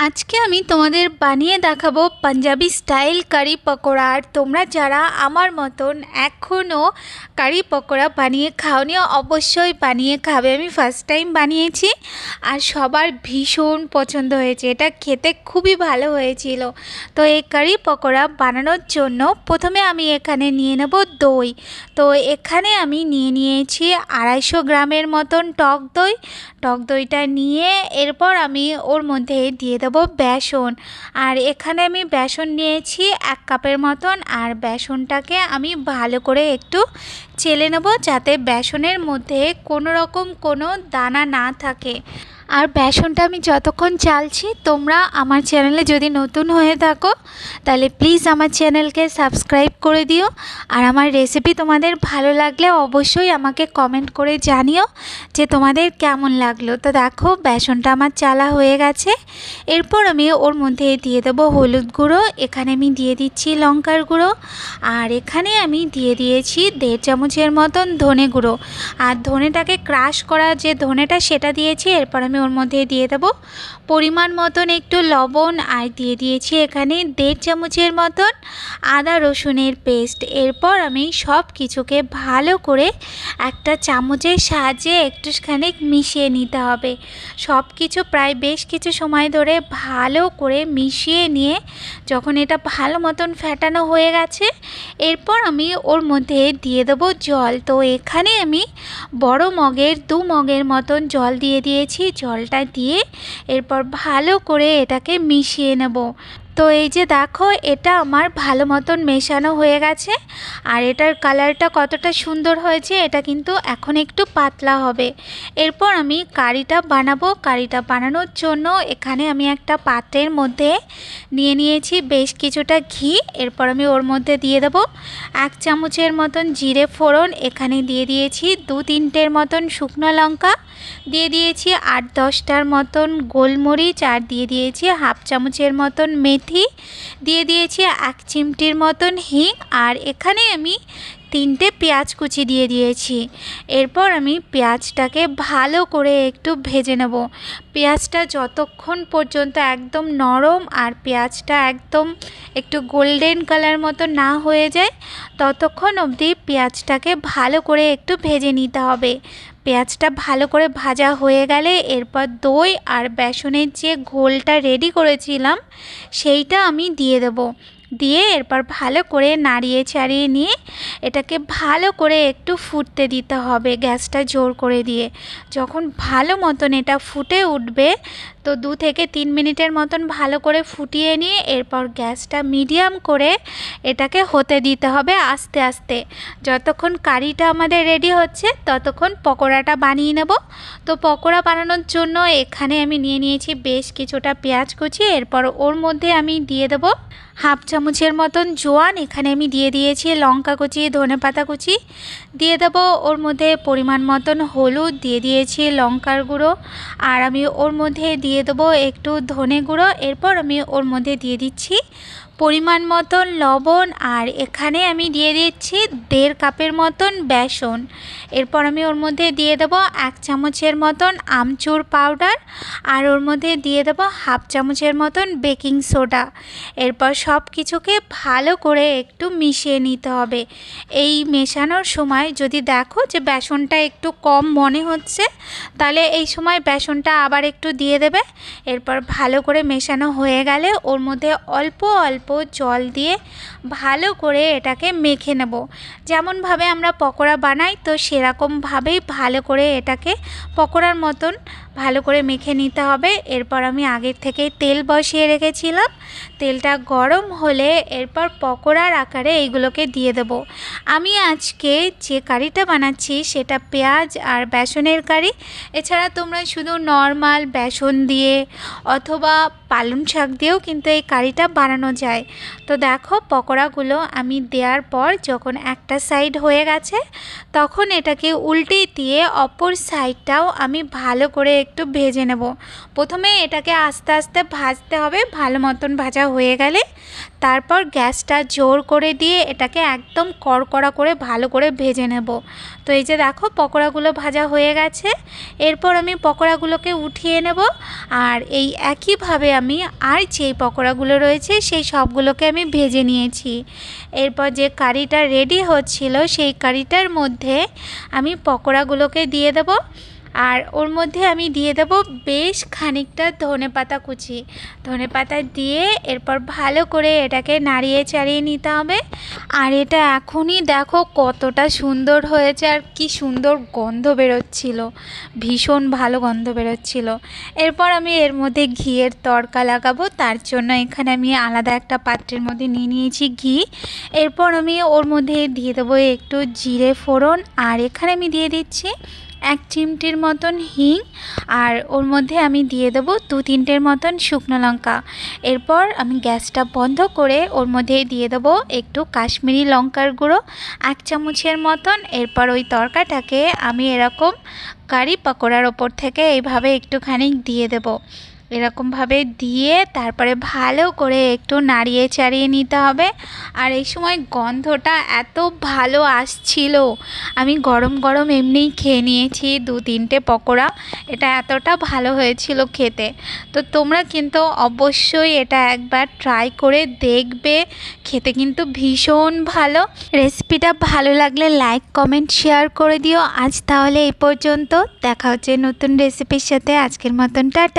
আজকে আমি তোমাদের বানিয়ে দেখাবো পাঞ্জাবি স্টাইল কারি পকোড়া। আর তোমরা যারা আমার মতন এখনও কারি পকোড়া বানিয়ে খাওনি অবশ্যই বানিয়ে খাবে। আমি ফার্স্ট টাইম বানিয়েছি আর সবার ভীষণ পছন্দ হয়েছে, এটা খেতে খুবই ভালো হয়েছিল। তো এই কারি পকোড়া বানানোর জন্য প্রথমে আমি এখানে নিয়ে নেব দই। তো এখানে আমি নিয়ে নিয়েছি 250 গ্রামের মতন টক দই। টক দইটা নিয়ে এরপর আমি ওর মধ্যে দিয়ে দেবো বেসন। আর এখানে আমি বেসন নিয়েছি 1 কাপের মতন। আর বেসনটাকে আমি ভালো করে একটু চেলে নেব যাতে বেসনের মধ্যে কোনো রকম কোনো দানা না থাকে। আর বেসনটা আমি যতক্ষণ চালছি, তোমরা আমার চ্যানেলে যদি নতুন হয়ে থাকো তাহলে প্লিজ আমার চ্যানেলকে সাবস্ক্রাইব করে দিও। আর আমার রেসিপি তোমাদের ভালো লাগলে অবশ্যই আমাকে কমেন্ট করে জানিও যে তোমাদের কেমন লাগলো। তো দেখো বেসনটা আমার চালা হয়ে গেছে। এরপর আমি ওর মধ্যে দিয়ে দেবো হলুদ গুঁড়ো, এখানে আমি দিয়ে দিচ্ছি লঙ্কার গুঁড়ো, আর এখানে আমি দিয়ে দিয়েছি 1.5 চামচের মতন ধনে গুঁড়ো। আর ধনেটাকে ক্রাশ করা যে ধনেটা সেটা দিয়েছি। এরপর আমি ওর মধ্যে দিয়ে দেবো পরিমাণ মতন একটু লবণ, আর দিয়ে দিয়েছি এখানে 1.5 চামচের মতন আদা রসুনের পেস্ট। এরপর আমি সব কিছুকে ভালো করে একটা চামচের সাহায্যে একটুখানি মিশিয়ে নিতে হবে। সব কিছু প্রায় বেশ কিছু সময় ধরে ভালো করে মিশিয়ে নিয়ে যখন এটা ভালো মতন ফেটানো হয়ে গেছে, এরপর আমি ওর মধ্যে দিয়ে দেবো জল। তো এখানে আমি বড় মগের 2 মগের মতন জল দিয়ে দিয়েছি। জলটা দিয়ে এরপর ভালো করে এটাকে মিশিয়ে নেব। তো এই যে দেখো এটা আমার ভালো মতন মেশানো হয়ে গেছে। আর এটার কালারটা কতটা সুন্দর হয়েছে, এটা কিন্তু এখন একটু পাতলা হবে। এরপর আমি কারিটা বানাবো। কারিটা বানানোর জন্য এখানে আমি একটা পাত্রের মধ্যে নিয়ে নিয়েছি বেশ কিছুটা ঘি। এরপর আমি ওর মধ্যে দিয়ে দেবো 1 চামচের মতন জিরে ফোড়ন, এখানে দিয়ে দিয়েছি 2-3টের মতন শুকনো লঙ্কা, দিয়ে দিয়েছি 8-10টার মতন গোলমরিচ, আর দিয়ে দিয়েছি 1/2 চামচের মতন মেথি, দিয়ে দিয়েছি 1 চিমটির মতন হিং, আর এখানে আমি 3টে পেঁয়াজ কুচি দিয়ে দিয়েছি। এরপর আমি পেঁয়াজটাকে ভালো করে একটু ভেজে নেব। পেঁয়াজটা যতক্ষণ পর্যন্ত একদম নরম আর পেঁয়াজটা একদম একটু গোল্ডেন কালার মতো না হয়ে যায় ততক্ষণ অবধি পেঁয়াজটাকে ভালো করে একটু ভেজে নিতে হবে। পেঁয়াজটা ভালো করে ভাজা হয়ে গেলে এরপর দই আর বেসনের যে ঘোলটা রেডি করেছিলাম সেইটা আমি দিয়ে দেব। দিয়ে এরপর ভালো করে নাড়িয়ে চাড়িয়ে নিয়ে এটাকে ভালো করে একটু ফুটতে দিতে হবে গ্যাসটা জোর করে দিয়ে। যখন ভালো মতন এটা ফুটে উঠবে তো 2 থেকে 3 মিনিটের মতন ভালো করে ফুটিয়ে নিয়ে এরপর গ্যাসটা মিডিয়াম করে এটাকে হতে দিতে হবে আস্তে আস্তে। যতক্ষণ কারিটা আমাদের রেডি হচ্ছে ততক্ষণ পকোড়াটা বানিয়ে নেব। তো পকোড়া বানানোর জন্য এখানে আমি নিয়ে নিয়েছি বেশ কিছুটা পেঁয়াজ কুচি। এরপর ওর মধ্যে আমি দিয়ে দেবো 1/2 চামচের মতন জোয়ান, এখানে আমি দিয়ে দিয়েছি লঙ্কা কুচি, ধনেপাতা কুচি, দিয়ে দেবো ওর মধ্যে পরিমাণ মতন হলুদ, দিয়ে দিয়েছি লঙ্কার গুঁড়ো, আর আমি ওর মধ্যে দিয়ে দেবো একটু ধনে গুঁড়ো। এরপর আমি ওর মধ্যে দিয়ে দিচ্ছি পরিমাণ মতন লবণ, আর এখানে আমি দিয়ে দিচ্ছি 1.5 কাপের মতন বেসন। এরপর আমি ওর মধ্যে দিয়ে দেবো 1 চামচের মতন আমচুর পাউডার, আর ওর মধ্যে দিয়ে দেবো 1/2 চামচের মতন বেকিং সোডা। এরপর সব কিছুকে ভালো করে একটু মিশিয়ে নিতে হবে। এই মেশানোর সময় যদি দেখো যে বেসনটা একটু কম মনে হচ্ছে তাহলে এই সময় বেসনটা আবার একটু দিয়ে দেবে। এরপর ভালো করে মেশানো হয়ে গেলে ওর মধ্যে অল্প অল্প জল দিয়ে ভালো করে এটাকে মেখে নেব। যেমনভাবে আমরা পকোড়া বানাই তো সেরকমভাবেই ভালো করে এটাকে পকোড়ার মতন ভালো করে মেখে নিতে হবে। এরপর আমি আগের থেকেই তেল বসিয়ে রেখেছিলাম। তেলটা গরম হলে এরপর পকোড়ার আকারে এইগুলোকে দিয়ে দেব। আমি আজকে যে কারিটা বানাচ্ছি সেটা পেঁয়াজ আর বেসনের কারি। এছাড়া তোমরা শুধু নর্মাল বেসন দিয়ে অথবা পালং শাক দিয়েও কিন্তু এই কারিটা বানানো যায়। তো দেখো পকোড়াগুলো আমি দেওয়ার পর যখন একটা সাইড হয়ে গেছে তখন এটাকে উল্টে দিয়ে অপর সাইডটাও আমি ভালো করে একটু ভেজে নেব। প্রথমে এটাকে আস্তে আস্তে ভাজতে হবে, ভালো মতন ভাজা হয়ে গেলে তারপর গ্যাসটা জোর করে দিয়ে এটাকে একদম কড়কড়া করে ভালো করে ভেজে নেব। তো এই যে দেখো পকোড়াগুলো ভাজা হয়ে গেছে। এরপর আমি পকোড়াগুলোকে উঠিয়ে নেব, আর এই একইভাবে আমি আর যেই পকোড়াগুলো রয়েছে সেই সবগুলোকে আমি ভেজে নিয়েছি। এরপর যে কারিটা রেডি হচ্ছিল সেই কারিটার মধ্যে আমি পকোড়াগুলোকে দিয়ে দেব, আর ওর মধ্যে আমি দিয়ে দেব বেশ খানিকটা ধনেপাতা কুচি। ধনেপাতা দিয়ে এরপর ভালো করে এটাকে নাড়িয়ে চাড়িয়ে নিতে হবে। আর এটা এখনই দেখো কতটা সুন্দর হয়েছে, আর কি সুন্দর গন্ধ বেরোচ্ছিল, ভীষণ ভালো গন্ধ বেরোচ্ছিল। এরপর আমি এর মধ্যে ঘিয়ের তড়কা লাগাবো, তার জন্য এখানে আমি আলাদা একটা পাত্রের মধ্যে নিয়ে নিয়েছি ঘি। এরপর আমি ওর মধ্যে দিয়ে দেবো একটু জিরে ফোড়ন, আর এখানে আমি দিয়ে দিচ্ছি 1 চিমটির মতন হিং, আর ওর মধ্যে আমি দিয়ে দেবো 2-3টের মতন শুকনো লঙ্কা। এরপর আমি গ্যাসটা বন্ধ করে ওর মধ্যে দিয়ে দেবো একটু কাশ্মীরি লঙ্কার গুঁড়ো 1 চামচের মতন। এরপর ওই তরকাটাকে আমি এরকম কারি পকোড়ার ওপর থেকে এইভাবে একটুখানি দিয়ে দেবো। এরকমভাবে দিয়ে তারপরে ভালো করে একটু নাড়িয়ে চাড়িয়ে নিতে হবে। আর এই সময় গন্ধটা এত ভালো আসছিল, আমি গরম গরম এমনিই খেয়ে নিয়েছি 2-3টে পকোড়া, এটা এতটা ভালো হয়েছিল খেতে। তো তোমরা কিন্তু অবশ্যই এটা একবার ট্রাই করে দেখবে, খেতে কিন্তু ভীষণ ভালো। রেসিপিটা ভালো লাগলে লাইক কমেন্ট শেয়ার করে দিও। আজ তাহলে এই পর্যন্ত, দেখা হচ্ছে নতুন রেসিপির সাথে। আজকের মতন টাটা।